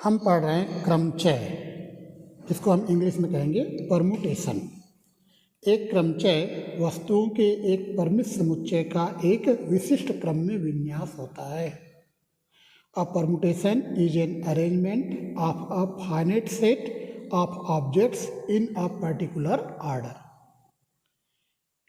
हम पढ़ रहे हैं क्रमचय, जिसको हम इंग्लिश में कहेंगे परमुटेशन। एक क्रमचय वस्तुओं के एक परिमित समुच्चय का एक विशिष्ट क्रम में विन्यास होता है। A permutation is an arrangement of a finite set of objects in a particular order.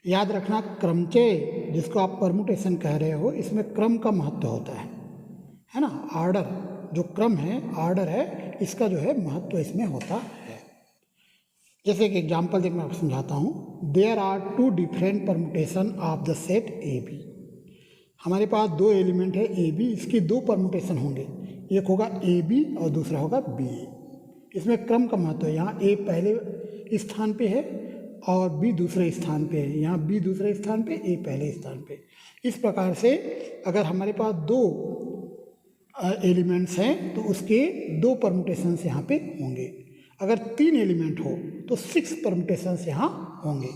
याद रखना, क्रमचय जिसको आप परमुटेशन कह रहे हो, इसमें क्रम का महत्व होता है ना। ऑर्डर जो क्रम है, ऑर्डर है, इसका जो है महत्व इसमें होता है। जैसे एक एग्जाम्पल देख मैं आपको समझाता हूँ। There are two different permutation of the set A B. हमारे पास दो एलिमेंट है ए बी, इसके दो परमुटेशन होंगे, एक होगा ए बी और दूसरा होगा बी ए। इसमें क्रम का महत्व है। यहाँ ए पहले स्थान पे है और बी दूसरे स्थान पे है। यहाँ बी दूसरे स्थान पे, ए पहले स्थान पे। इस प्रकार से अगर हमारे पास दो एलिमेंट्स हैं तो उसके दो परमुटेशंस यहाँ पे होंगे। अगर तीन एलिमेंट हो तो 6 परमुटेशंस यहाँ होंगे।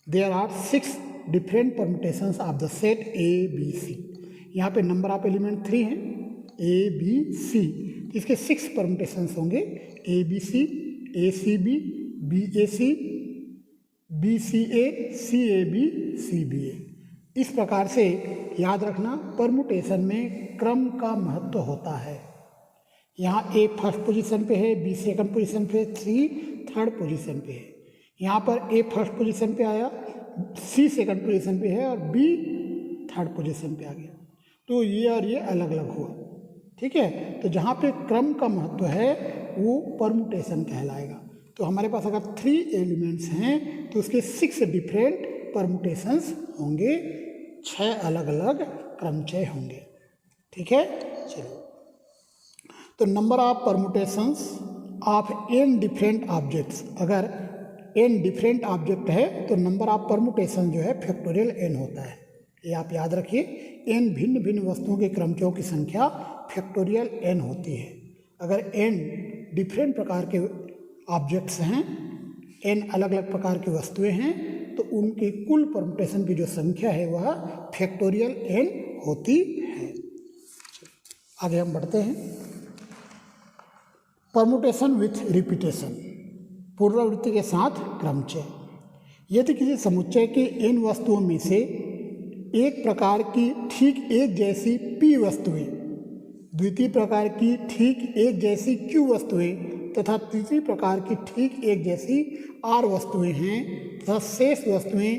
There are 6 different permutations of the set A B C. यहाँ पे नंबर ऑफ एलिमेंट 3 हैं, ए बी सी। इसके 6 परमुटेशंस होंगे, A B C, A C B, B A C, B C A B, C B A. इस प्रकार से याद रखना, परमुटेशन में क्रम का महत्व होता है। यहाँ ए फर्स्ट पोजीशन पे है, बी सेकंड पोजीशन पे, सी थर्ड पोजीशन पे है। यहाँ पर ए फर्स्ट पोजीशन पे आया, सी सेकंड पोजीशन पे है और बी थर्ड पोजीशन पे आ गया। तो ये और ये अलग अलग हुआ, ठीक है। तो जहाँ पे क्रम का महत्व है वो परमुटेशन कहलाएगा। तो हमारे पास अगर 3 एलिमेंट्स हैं तो उसके 6 डिफरेंट परमुटेशंस होंगे, 6 अलग अलग क्रमचय होंगे, ठीक है। चलिए, तो number of permutations of n different objects. अगर n डिफरेंट ऑब्जेक्ट है तो नंबर ऑफ परमुटेशन जो है फैक्टोरियल n होता है। ये आप याद रखिए, n भिन्न भिन्न वस्तुओं के क्रमचयों की संख्या फैक्टोरियल n होती है। अगर n डिफरेंट प्रकार के ऑब्जेक्ट्स हैं, n अलग अलग प्रकार की वस्तुएं हैं, तो उनके कुल परमुटेशन की जो संख्या है वह फैक्टोरियल n होती है। आगे हम बढ़ते हैं। परमुटेशन विथ रिपीटेशन, पुनरावृत्ति के साथ क्रमचय। यदि किसी समुच्चय के n वस्तुओं में से एक प्रकार की ठीक एक जैसी p वस्तुएं, द्वितीय प्रकार की ठीक एक जैसी q वस्तुएं तथा तीसरी प्रकार की ठीक एक जैसी r वस्तुएं हैं तथा शेष वस्तुएं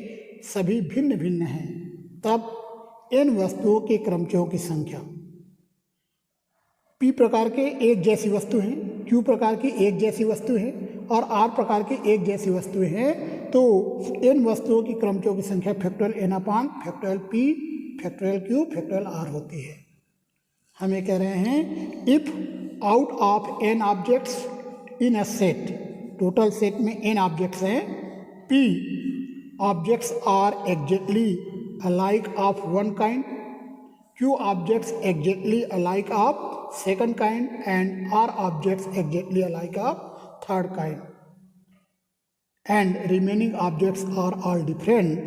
सभी भिन्न भिन्न हैं, तब n वस्तुओं के क्रमचयों की संख्या। p प्रकार के एक जैसी वस्तु हैं, q प्रकार की एक जैसी वस्तु है और r प्रकार की एक जैसी वस्तुएं हैं, तो n वस्तुओं की क्रमचयों की संख्या factorial n upon factorial p factorial q factorial r होती है। हम ये कह रहे हैं, if out of n objects in a set, total set में n ऑब्जेक्ट्स हैं, p objects are exactly alike of one kind, q objects exactly alike of second kind and r objects exactly alike of third kind, and remaining objects are all different,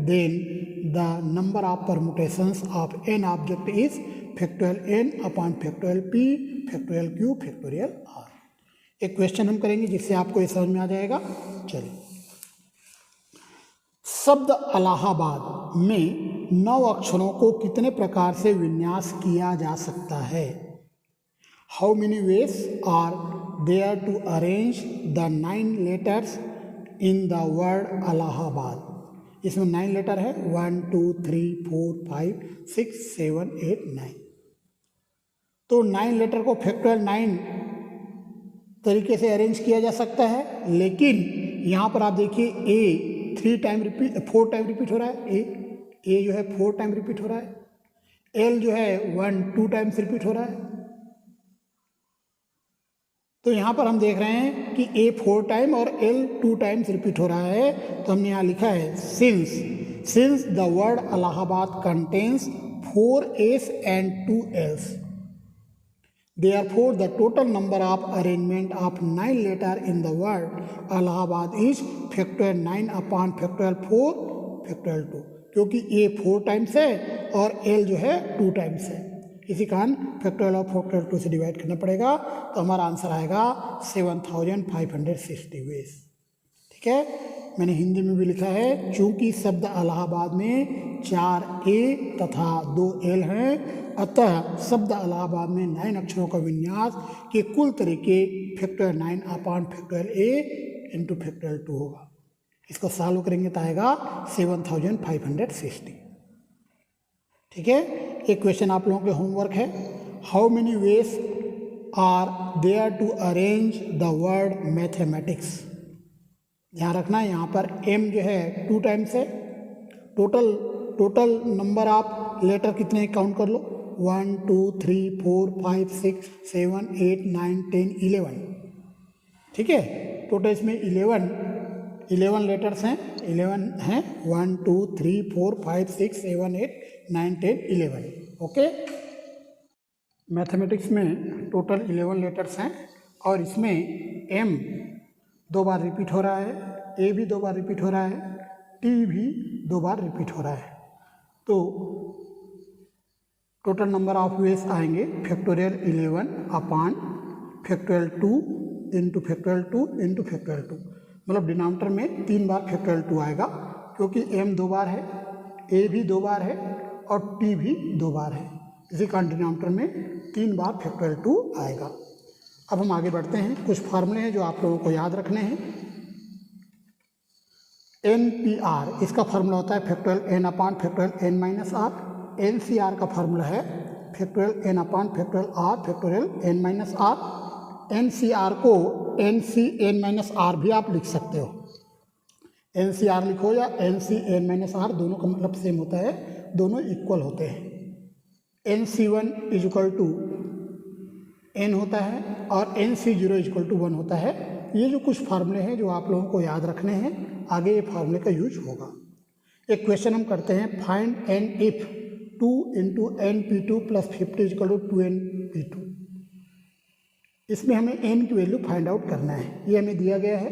then the number of permutations of n object is factorial n upon factorial p factorial q factorial r। एक question हम करेंगे जिससे आपको ये समझ में आ जाएगा। चलिए, शब्द इलाहाबाद में 9 अक्षरों को कितने प्रकार से विन्यास किया जा सकता है? How many ways are there to arrange the 9 letters in the word Allahabad? इसमें 9 लेटर है, 1 2 3 4 5 6 7 8 9। तो 9 लेटर को फैक्टोरियल 9 तरीके से अरेंज किया जा सकता है, लेकिन यहाँ पर आप देखिए ए 4 टाइम रिपीट हो रहा है। ए जो है 4 टाइम रिपीट हो रहा है। एल जो है 2 टाइम्स रिपीट हो रहा है। तो यहाँ पर हम देख रहे हैं कि ए 4 टाइम और एल 2 टाइम्स रिपीट हो रहा है। तो हमने यहाँ लिखा है, since the word Allahabad contains 4 A's and 2 L's, therefore the total number of arrangement of 9 letter in the word Allahabad is factorial 9 upon factorial 4 factorial 2। क्योंकि ए 4 टाइम्स है और एल जो है 2 टाइम्स है, इसी कारण फैक्टोरियल ऑफ फैक्टोरियल 2 से डिवाइड करना पड़ेगा, तो हमारा आंसर आएगा 7560 वेज। ठीक है, मैंने हिंदी में भी लिखा है, चूंकि शब्द इलाहाबाद में 4 ए तथा 2 एल हैं, अतः शब्द इलाहाबाद में 9 अक्षरों का विन्यास के कुल तरीके फैक्टोरियल 9 अपॉन फैक्टोरियल ए इंटू फैक्टोरियल 2 होगा। इसको सॉल्व करेंगे तो आएगा 7560। ठीक है, एक क्वेश्चन आप लोगों के होमवर्क है, how many ways are there to arrange the word mathematics. ध्यान रखना है यहाँ पर एम जो है 2 टाइम्स है, टोटल नंबर आप लेटर कितने काउंट कर लो, 1 2 3 4 5 6 7 8 9 10 11। ठीक है, टोटल इसमें 11 लेटर्स हैं, 11 हैं, 1 2 3 4 5 6 7 8 9 10 11। ओके, मैथमेटिक्स में टोटल 11 लेटर्स हैं और इसमें एम 2 बार रिपीट हो रहा है, ए भी 2 बार रिपीट हो रहा है, टी भी 2 बार रिपीट हो रहा है। तो टोटल नंबर ऑफ वेज आएंगे factorial 11 upon factorial 2 into factorial 2 into factorial 2, मतलब डिनोमिनेटर में 3 बार फैक्टोरियल 2 आएगा, क्योंकि एम 2 बार है, ए भी 2 बार है और टी भी 2 बार है, इसी कारण डिनोमिनेटर में 3 बार फैक्टोरियल 2 आएगा। अब हम आगे बढ़ते हैं, कुछ फार्मूले हैं जो आप लोगों को याद रखने हैं। NPR, इसका फार्मूला होता है factorial n upon factorial n minus R. NCR का फार्मूला है factorial n upon factorial r factorial n minus R. NCR को NCn माइनस आर भी आप लिख सकते हो, NCR लिखो या NCn माइनस आर, दोनों का मतलब सेम होता है, दोनों इक्वल होते हैं। NC1 is equal to n होता है और NC0 इज इक्वल टू 1 होता है। ये जो कुछ फार्मूले हैं जो आप लोगों को याद रखने हैं, आगे ये फार्मूले का यूज होगा। एक क्वेश्चन हम करते हैं, find N if 2 into NP2 plus 50 is equal to 2NP2। इसमें हमें n की वैल्यू फाइंड आउट करना है, ये हमें दिया गया है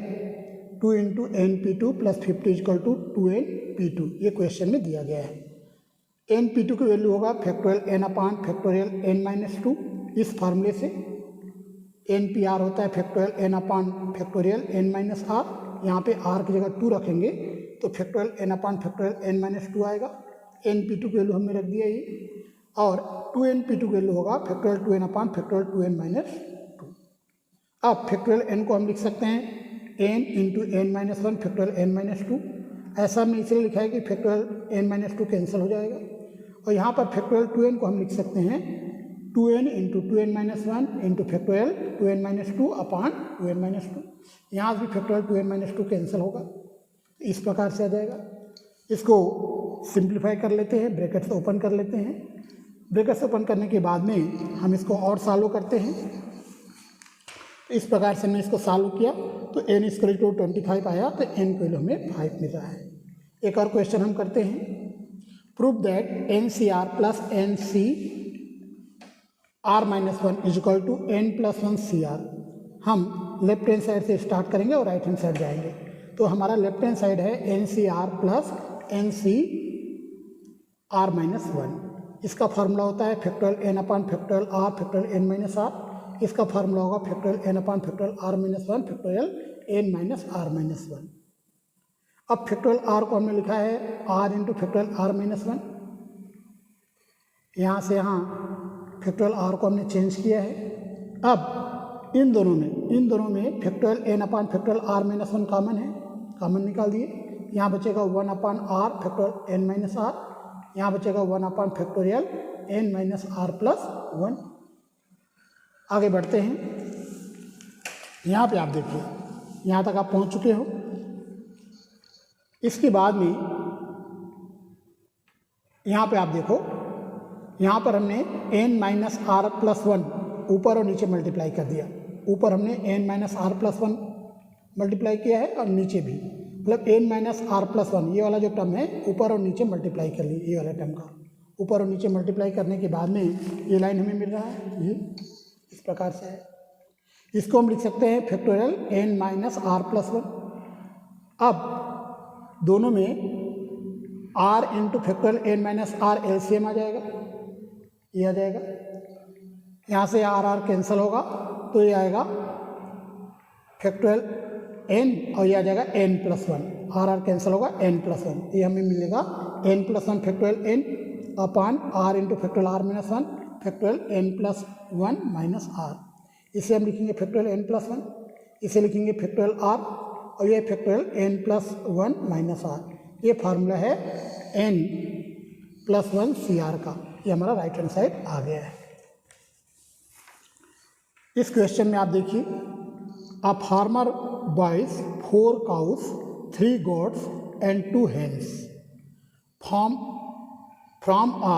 2 into NP2 plus 50 is equal to 2NP2, ये क्वेश्चन में दिया गया है। NP2 की वैल्यू होगा factorial n upon factorial n minus 2, इस फार्मूले से। NPR होता है factorial n upon factorial n minus R, यहाँ पे r की जगह 2 रखेंगे तो factorial n upon factorial n minus 2 आएगा। NP2 की वैल्यू हमने रख दिया ये, और 2NP2 की वैल्यू होगा factorial 2n upon factorial 2n minus 2। अब फैक्टोरियल n को हम लिख सकते हैं n into n minus 1 factorial n minus 2। ऐसा हमने इसलिए लिखा है कि फैक्टोरियल n माइनस 2 कैंसिल हो जाएगा, और यहाँ पर फैक्टोरियल 2n को हम लिख सकते हैं 2n into 2n minus 1 into factorial 2n minus 2 upon 2n minus 2। यहाँ भी फैक्टोरियल 2n माइनस 2 कैंसिल होगा, इस प्रकार से आ जाएगा। इसको सिंप्लीफाई कर लेते हैं, ब्रैकेट्स ओपन कर लेते हैं। ब्रैकेट्स ओपन करने के बाद में हम इसको और सॉल्व करते हैं। इस प्रकार से हमने इसको सॉल्व किया तो n इक्वल टू 25 आया, तो n की वैल्यू हमें 5 मिल रहा है। एक और क्वेश्चन हम करते हैं, prove that NCR plus NCR minus 1 is equal to n plus 1 CR। हम लेफ्ट हैंड साइड से स्टार्ट करेंगे और राइट हैंड साइड जाएंगे, तो हमारा लेफ्ट हैंड साइड है NCR प्लस NCR माइनस 1। इसका फार्मूला होता है factorial n upon factorial r factorial n minus r। इसका फार्मूला होगा factorial n upon factorial r minus 1 factorial n minus r minus 1। अब फैक्टोरियल r को हमने लिखा है r into factorial r minus 1। यहाँ से यहाँ फैक्टोरियल r को हमने चेंज किया है। अब इन दोनों में factorial n upon factorial r minus 1 common है, कॉमन निकाल दिए। यहाँ बचेगा 1 upon r factorial n minus r, यहाँ बचेगा 1 upon factorial n minus r plus 1। आगे बढ़ते हैं, यहाँ पे आप देखिए, यहाँ तक आप पहुँच चुके हो। इसके बाद में यहाँ पे आप देखो, यहाँ पर हमने n माइनस आर प्लस 1 ऊपर और नीचे मल्टीप्लाई कर दिया। ऊपर हमने n minus R plus 1 multiply किया है और नीचे भी, मतलब n माइनस आर प्लस 1 ये वाला जो टर्म है ऊपर और नीचे मल्टीप्लाई कर ली, ये वाला टर्म का ऊपर और नीचे मल्टीप्लाई करने के बाद में ये लाइन हमें मिल रहा है, ये इस प्रकार से है। इसको हम लिख सकते हैं factorial n minus R plus 1। अब दोनों में r into factorial n minus R LCM आ जाएगा, ये आ जाएगा, यहाँ से आर आर कैंसिल होगा तो ये आएगा फैक्टोरियल n और ये आ जाएगा n+1, आर आर कैंसिल होगा n+1, ये हमें मिलेगा n+1 फैक्टोरियल n अपान r into factorial r-1 factorial n+1 minus r। इसे हम लिखेंगे फैक्टोरियल n+1, इसे लिखेंगे फैक्टोरियल r और ये फैक्टोरियल n+1 माइनस r। ये फार्मूला है n+1 CR का, ये हमारा राइट हैंड साइड आ गया है। इस क्वेश्चन में आप देखिए, a farmer buys 4 cows, 3 goats and 2 hens from a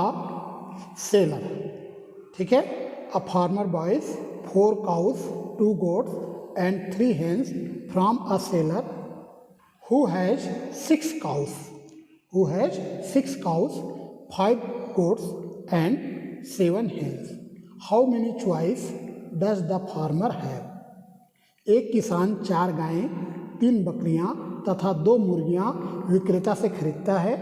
seller। ठीक है, a farmer buys 4 cows, 2 goats and 3 hens from a seller who has 6 cows, 5 goats and 7 hens। How many choice does the farmer have? एक किसान 4 गायें, 3 बकरियां तथा 2 मुर्गियां विक्रेता से खरीदता है,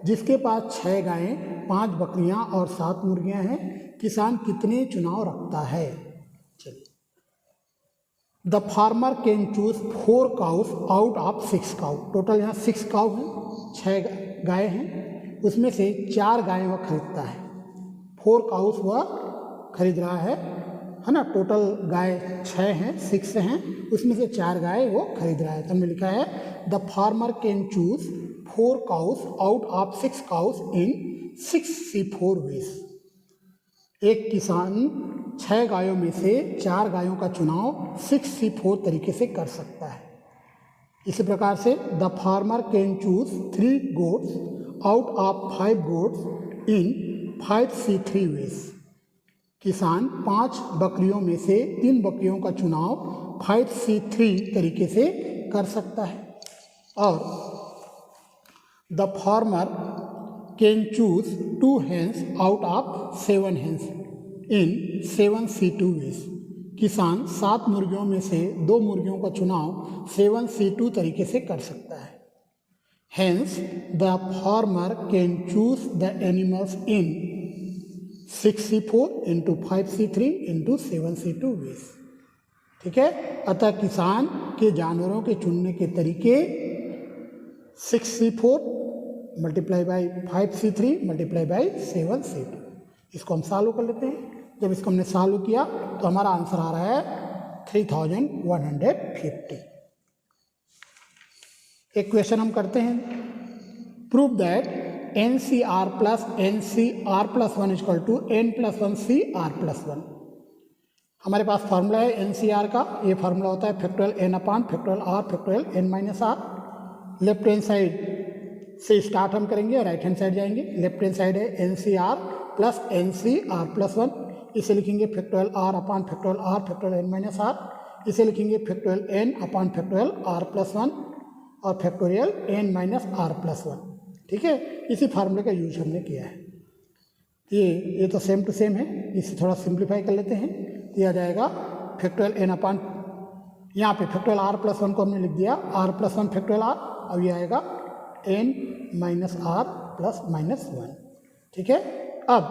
जिसके पास 6 गायें, 5 बकरियां और 7 मुर्गियां हैं। किसान कितने चुनाव रखता है? चलिए, the farmer can choose 4 cows out of 6 cow। Total यहाँ 6 cow हैं, 6 गायें हैं, उसमें से 4 गायें वह खरीदता है। 4 cows वह खरीद रहा है ना। टोटल गाय 6 हैं, 6 हैं, उसमें से 4 गाय वो खरीद रहा है। तो हमने लिखा है the farmer can choose 4 cows out of 6 cows in 6 C4 ways. एक किसान 6 गायों में से 4 गायों का चुनाव 6 C4 तरीके से कर सकता है। इसी प्रकार से the farmer can choose 3 goats out of 5 goats in 5 C3 ways. किसान 5 बकरियों में से 3 बकरियों का चुनाव 5 C3 तरीके से कर सकता है। और the farmer can choose 2 hens out of 7 hens in 7 C2 ways. किसान 7 मुर्गियों में से 2 मुर्गियों का चुनाव 7 C2 तरीके से कर सकता है। Hence, the farmer can choose the animals in 6 C4 into 5 C3 into 7 C2 ways। ठीक है, अतः किसान के जानवरों के चुनने के तरीके 6 C4 multiply by 5 C3 multiply by 7 C2। इसको हम सॉल्व कर लेते हैं। जब इसको हमने सॉल्व किया तो हमारा आंसर आ रहा है 3150। एक क्वेश्चन हम करते हैं, prove that NCR plus NCR+1 equal to N+1 CR+1। हमारे पास फार्मूला है NCR का, ये फार्मूला होता है factorial N upon factorial R factorial N-R। Left hand side से स्टार्ट हम करेंगे, राइट हैंड साइड जाएंगे। लेफ्ट हैंड साइड है NCR प्लस NCR+1, इसे लिखेंगे factorial R upon factorial R factorial N-R। इसे लिखेंगे factorial N upon factorial R+1 और फैक्टोरियल N-R+1। ठीक है, इसी फार्मूले का यूज हमने किया है। ये तो सेम टू सेम है, इसे थोड़ा सिंप्लीफाई कर लेते हैं। ये आ जाएगा फैक्टोरियल N अपान, यहाँ पे फैक्टोरियल R+1 को हमने लिख दिया R+1 फैक्टोरियल R, और ये आएगा N-R+-1। ठीक है, अब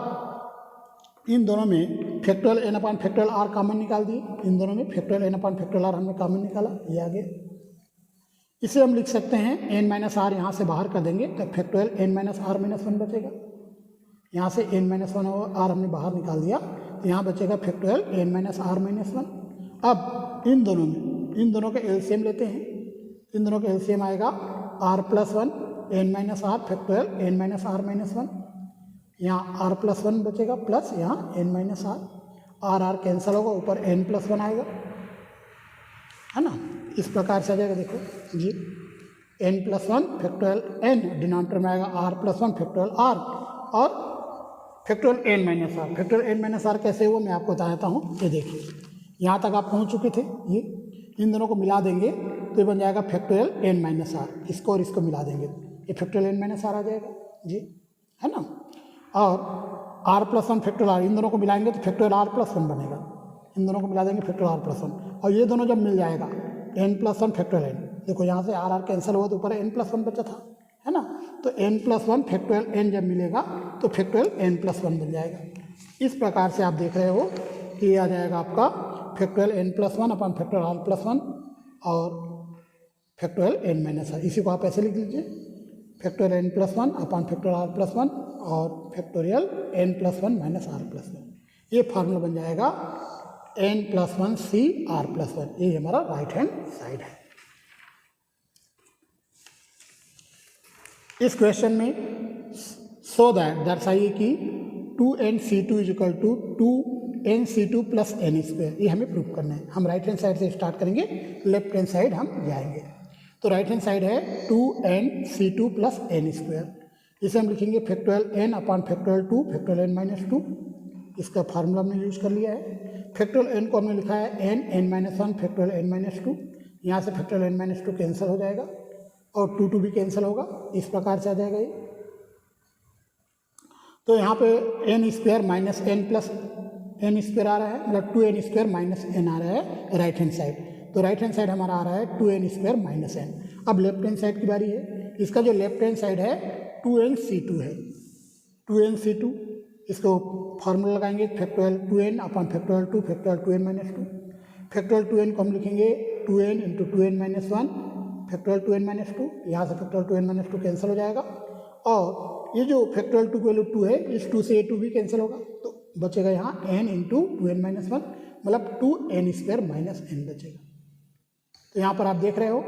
इन दोनों में factorial N upon factorial R common निकाल दिए। इन दोनों में factorial N upon factorial R हमने कॉमन निकाला, ये आगे। इसे हम लिख सकते हैं N-R, यहाँ से बाहर कर देंगे तो फैक्टोरियल N-R-1 बचेगा। यहाँ से N-1 और R हमने बाहर निकाल दिया, तो यहाँ बचेगा फैक्टोरियल N-R-1। अब इन दोनों का एलसीएम लेते हैं। इन दोनों का एलसीएम आएगा R+1 N-R फैक्टोरियल N-R-1। यहाँ R+1 बचेगा प्लस यहाँ N-R, R कैंसिल होगा, ऊपर N+1 आएगा, है ना। इस प्रकार से आ जाएगा, देखो जी, N+1 फैक्टोरियल N डिनोमिनेटर में आएगा R+1 फैक्टोरियल R और फैक्टोरियल N-R। फैक्टोरियल N-R कैसे हुआ मैं आपको बताता हूँ। ये देखिए, यहाँ तक आप पहुँच चुके थे। ये इन दोनों को मिला देंगे तो ये बन जाएगा फैक्टोरियल N-R। इसको और इसको मिला देंगे, ये फैक्टोरियल N-R आ जाएगा जी, है ना। और R+1 फैक्टोरियल R, इन दोनों को मिलाएंगे तो फैक्टोरियल R+1 बनेगा। इन दोनों को मिला देंगे फैक्टोरियल R+1, और ये दोनों जब मिल जाएगा N+1 फैक्टोरियल N, देखो यहाँ से R कैंसिल हुआ तो ऊपर N+1 बचा था, है ना। तो N+1 फैक्टोरियल N जब मिलेगा तो फैक्टोरियल N+1 बन जाएगा। इस प्रकार से आप देख रहे हो कि ये आ जाएगा आपका factorial n plus one upon factorial r plus one और फैक्टोरियल n माइनस r। इसी को आप ऐसे लिख लीजिए, factorial n plus one upon factorial r plus one और factorial n plus one minus r plus one. ये फार्मूला बन जाएगा n plus one C r plus one. ये हमारा राइट हैंड साइड है। इस क्वेश्चन में सो दैट दर्शाइए कि 2nc2 is equal to 2nc2 plus n square. ये हमें प्रूव करना है। हम राइट हैंड साइड से स्टार्ट करेंगे, लेफ्ट हैंड साइड हम जाएंगे। तो राइट हैंड साइड है 2nc2 प्लस n स्क्वायर। इसे हम लिखेंगे factorial n upon factorial 2 factorial n minus 2। इसका फार्मूला हमने यूज कर लिया है। फैक्टोरियल n को हमने लिखा है n minus 1 factorial n minus 2। यहाँ से फैक्टोरियल n माइनस 2 कैंसिल हो जाएगा और 2 भी कैंसिल होगा। इस प्रकार से आ जाएगा ये। तो यहाँ पे n square minus n plus n square आ रहा है, मतलब 2n स्क्वायर माइनस n आ रहा है राइट हैंड साइड। तो राइट हैंड साइड हमारा आ रहा है 2n स्क्वायर माइनस n। अब लेफ्ट हैंड साइड की बारी है। इसका जो लेफ्ट हैंड साइड है 2nc2 है, 2nc2। इसको फार्मूला लगाएंगे factorial 2n upon factorial 2 factorial 2n minus 2। Factorial 2n को हम लिखेंगे 2n into 2n minus 1 factorial 2n minus 2। यहाँ से फैक्टोरियल 2n माइनस 2 कैंसिल हो जाएगा और ये जो फैक्टोरियल 2 की वैल्यू 2 है, इस 2 से ये 2 भी कैंसिल होगा। तो बचेगा यहाँ n इंटू 2n माइनस 1, मतलब 2n स्क्वायर माइनस n बचेगा। तो यहाँ पर आप देख रहे हो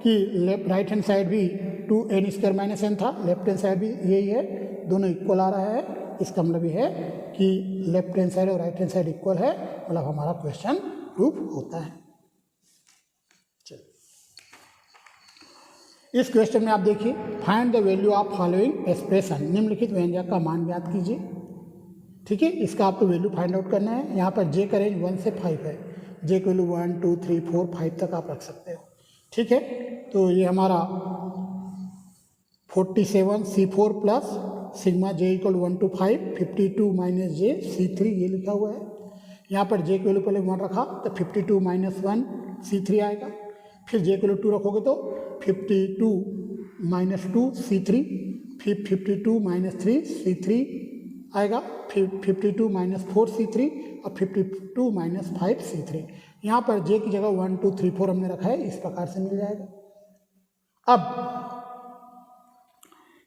कि लेफ्ट राइट हैंड साइड भी 2n स्क्वायर माइनस n था, लेफ्ट हैंड साइड भी यही है, दोनों इक्वल आ रहा है। इसका मतलब ये है कि लेफ्ट हैंड साइड और राइट हैंड साइड इक्वल है, मतलब हमारा क्वेश्चन प्रूफ होता है। चलिए इस क्वेश्चन में आप देखिए, find the value of following expression. निम्नलिखित व्यंजक का मान ज्ञात कीजिए। ठीक है, इसका आपको वैल्यू फाइंड आउट करना है। यहाँ पर जे का रेंज 1 से 5 है। जे की वैल्यू 1 2 3 4 5 तक आप रख सकते हो। ठीक है, तो ये हमारा 47 C4 plus sigma J equal 1 to 5 52 minus J C3 ये लिखा हुआ है। यहाँ पर जे की वैल्यू पहले 1 रखा तो 52 माइनस 1 C3 आएगा। फिर जे की वैल्यू 2 रखोगे तो 52 माइनस 2 C3, फिर 52 माइनस 3 C3 आएगा, फिर 52 माइनस 4 C3 और 52 माइनस 5 C3। यहाँ पर जे की जगह 1 2 3 4 हमने रखा है, इस प्रकार से मिल जाएगा। अब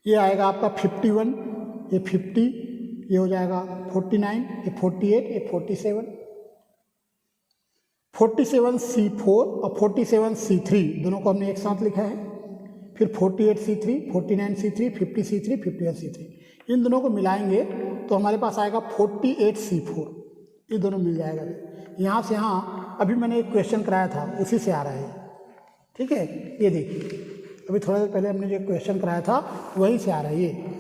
ये आएगा आपका 51, ये 50, ये हो जाएगा 49, ये 48, ये 47। 47 C4 और 47 C3 दोनों को हमने एक साथ लिखा है। फिर 48 C3, 49 C3, 50 C3, 51 C3, इन दोनों को मिलाएंगे तो हमारे पास आएगा 48 C4। ये दोनों मिल जाएगा। यहाँ से यहाँ अभी मैंने एक क्वेश्चन कराया था, उसी से आ रहा है। ठीक है, ये देखिए, अभी थोड़ा देर पहले हमने जो क्वेश्चन कराया था वहीं से आ रहा है। ये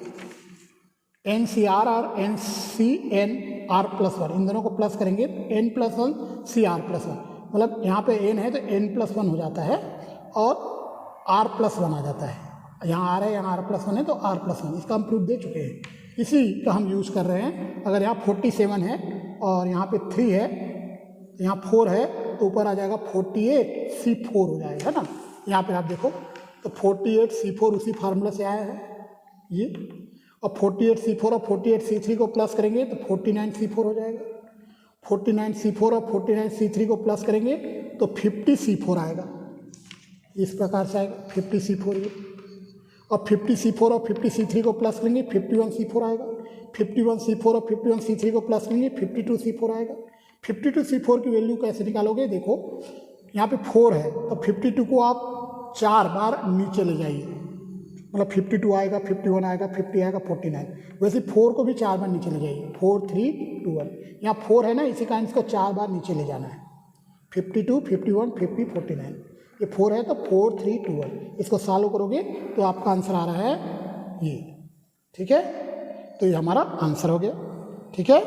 NCR और NCNR प्लस 1, इन दोनों को प्लस करेंगे n प्लस 1 CR प्लस 1, मतलब यहाँ पे n है तो n प्लस 1 हो जाता है और r प्लस 1 आ जाता है। यहाँ r है, यहाँ r प्लस 1 है तो r प्लस 1। इसका हम प्रूफ दे चुके हैं, इसी का हम यूज़ कर रहे हैं। अगर यहाँ 47 है और यहाँ पे 3 है, यहाँ 4 है तो ऊपर आ जाएगा 48 C4 हो जाएगा, है ना। यहाँ पर आप देखो तो 48 C4 उसी फार्मूला से आया है ये, और 48 C4 और 48 C3 को प्लस करेंगे तो 49 C4 हो जाएगा। 49 C4 और 49 C3 को प्लस करेंगे तो 50 C4 आएगा। इस प्रकार से आएगा 50 C4 ये, और 50 C4 और 50 C3 को प्लस करेंगे 51 C4 आएगा। 51 C4 और 51 C3 को प्लस करेंगे 52 C4 आएगा। 52 C4 की वैल्यू कैसे निकालोगे, देखो यहाँ पे 4 है तो 52 को आप 4 बार नीचे ले जाइए, मतलब 52 आएगा, 51 आएगा, 50 आएगा, 49। वैसे 4 को भी 4 बार नीचे ले जाइए, 4 3 2 1। यहाँ 4 है ना, इसी कारण इसको 4 बार नीचे ले जाना है। 52 51 50 49, ये 4 है तो 4 3 2 1। इसको सॉल्व करोगे तो आपका आंसर आ रहा है ये। ठीक है, तो ये हमारा आंसर हो गया। ठीक है,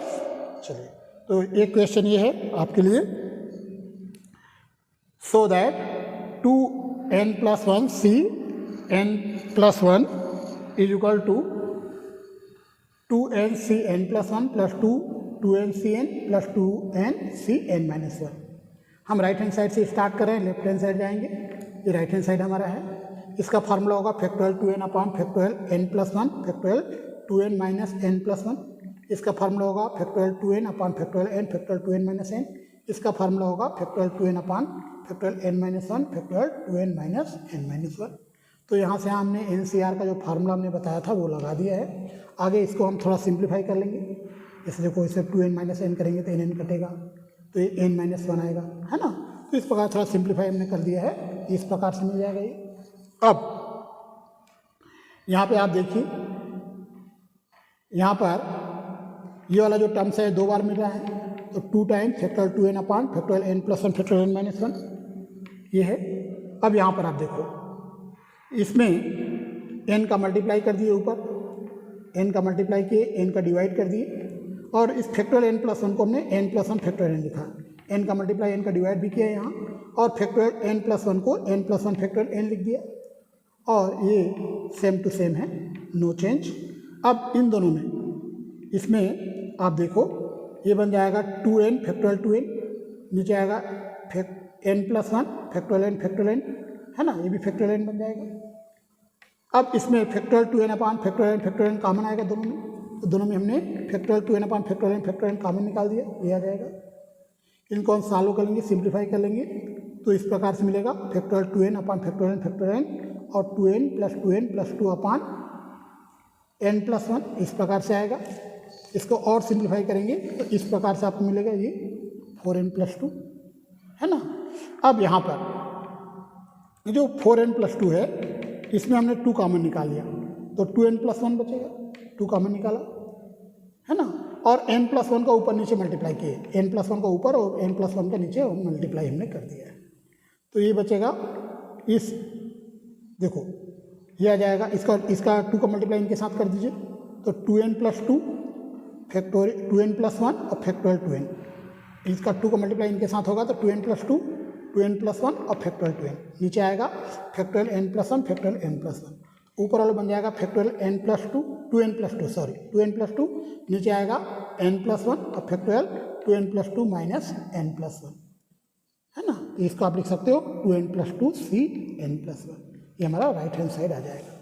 चलिए तो एक क्वेश्चन ये है आपके लिए, so that 2n plus 1 Cn plus 1 is equal to 2n Cn plus 1 plus 2n Cn plus 2n Cn minus 1। हम राइट हैंड साइड से स्टार्ट कर रहे हैं, लेफ्ट हैंड साइड जाएंगे। ये राइट हैंड साइड हमारा है, इसका फार्मूला होगा factorial 2n upon factorial n plus 1 factorial 2n minus n plus 1। इसका फार्मूला होगा factorial 2n upon factorial n factorial 2n minus n। इसका फार्मूला होगा factorial 2n upon factorial n minus 1 factorial 2n minus n minus 1। तो यहाँ से हमने NCR का जो फार्मूला हमने बताया था वो लगा दिया है। आगे इसको हम थोड़ा सिंप्लीफाई कर लेंगे। जैसे देखो इसे 2n माइनस n करेंगे तो n कटेगा, तो ये n माइनस 1 आएगा, है ना। तो इस प्रकार थोड़ा सिंप्लीफाई हमने कर दिया है, इस प्रकार से मिल जाएगा ये। अब यहाँ पे आप देखिए, यहाँ पर ये वाला जो टर्म्स है 2 बार मिल रहा है, तो 2 times factorial 2n upon factorial n plus 1 factorial n minus 1 ये है। अब यहाँ पर आप देखो, इसमें n का मल्टीप्लाई कर दिए, ऊपर n का मल्टीप्लाई किए, n का डिवाइड कर दिए, और इस फैक्टोरियल n प्लस 1 को हमने n प्लस 1 फैक्टोरियल n लिखा। n का मल्टीप्लाई n का डिवाइड भी किया यहाँ, और फैक्टोरियल n प्लस 1 को n प्लस 1 फैक्टोरियल n लिख दिया, और ये सेम टू सेम है, नो चेंज। अब इन दोनों में, इसमें आप देखो ये बन जाएगा 2n फैक्टोरियल 2n, नीचे आएगा n plus 1 factorial n factorial n, है ना, ये भी फैक्टोरियल n बन जाएगा। अब इसमें factorial 2n upon factorial n common आएगा दोनों में, तो दोनों में हमने factorial 2n upon factorial n common निकाल दिया, ये आ जाएगा। इनको हम सॉल्व कर लेंगे, सिंप्लीफाई कर लेंगे, तो इस प्रकार से मिलेगा factorial 2n upon factorial n और 2n प्लस 2 अपान n प्लस 1, इस प्रकार से आएगा। इसको और सिंप्लीफाई करेंगे तो इस प्रकार से आपको मिलेगा ये 4n प्लस 2, है ना। अब यहाँ पर जो 4n प्लस 2 है, इसमें हमने 2 कॉमन निकाल लिया, तो 2n प्लस 1 बचेगा, 2 कॉमन निकाला, है ना, और n प्लस 1 का ऊपर नीचे मल्टीप्लाई किए, n प्लस 1 का ऊपर और n प्लस 1 का नीचे मल्टीप्लाई हमने कर दिया है। तो ये बचेगा, इस देखो ये आ जाएगा, इसका 2 का मल्टीप्लाई इनके साथ कर दीजिए, तो 2n plus 2 factorial 2n plus 1 और फैक्टोरियल 2n, इसका 2 का मल्टीप्लाई इनके साथ होगा तो 2n प्लस 2 2n प्लस 1 और फैक्टोरियल 2n, नीचे आएगा factorial n plus 1 factorial n plus 1, ऊपर वाला बन जाएगा factorial n plus 2 2n plus 2 sorry 2n plus 2, नीचे आएगा n प्लस 1 और factorial 2n plus 2 minus n plus 1, है ना। तो इसको आप लिख सकते हो 2n plus 2 c n plus 1, ये हमारा राइट हैंड साइड आ जाएगा।